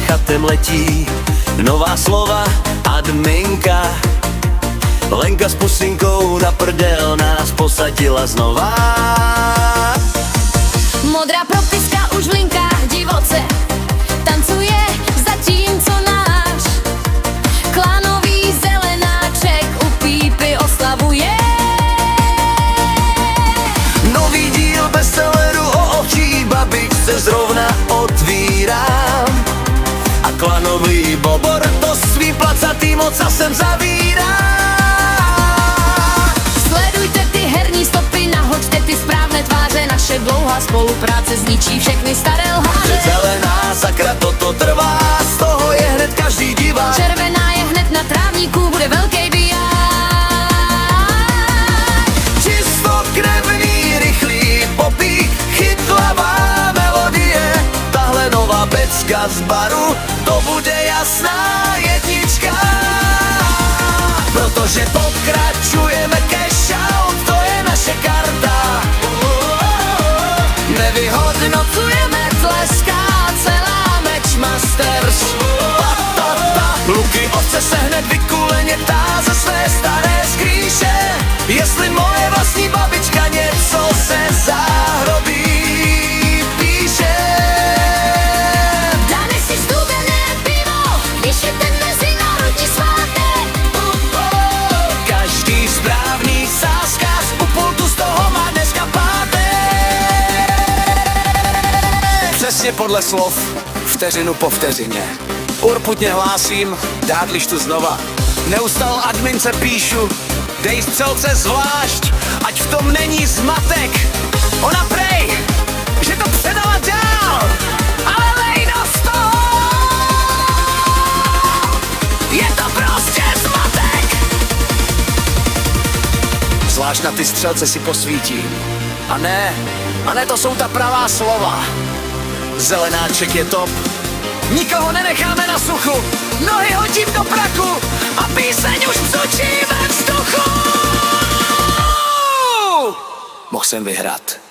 chatem letí. Nová slova, adminka. Lenka s pusinkou na prdel nás posadila znova. Modrá propiska už v linkách divoce tancuje, zatímco náš klanový zelenáček u pípy oslavuje. Nový díl bestselleru o ovčí babičce zrovna otvírám. A klanový bobor to svým placatým ocasem zavírá. Sledujte ty herní stopy, nahoďte ty správné tváře. Naše dlouhá spolupráce zničí všechny staré lháře. Zelená sakra, toto trvá, z toho je hned každý divák. Červená je hned na trávníku, bude velký biják. Čistokrevný, rychlý popík, chytlavá melodie. Tahle nová pecka z baru, to bude jasná jednička. Protože pokračujeme cash out, to je naše karta. Nevyhodnocujeme, tleská celá Matchmasters. Luky ovce se hned vykuleně ptá ze své staré skrýše, jestli moje vlastní babička něco se záhrobí píše. Dáme si studené pivo, když je ten mezinárodní svátek. Každý správný sázkař u pultu z toho má dneska pátek. Přesně podle slov, vteřinu po vteřině. Urputně hlásím, dát lištu znova. Neustal admince píšu, dej střelce zvlášť, ať v tom není zmatek. Ona prej, že to předala dál, ale lejna z toho, je to prostě zmatek. Zvlášť na ty střelce si posvítím. A ne, to jsou ta pravá slova. Zelenáček je top, nikoho nenecháme na suchu, nohy hodím do praku a píseň už psučí ve vzduchu. Mohl jsem vyhrát.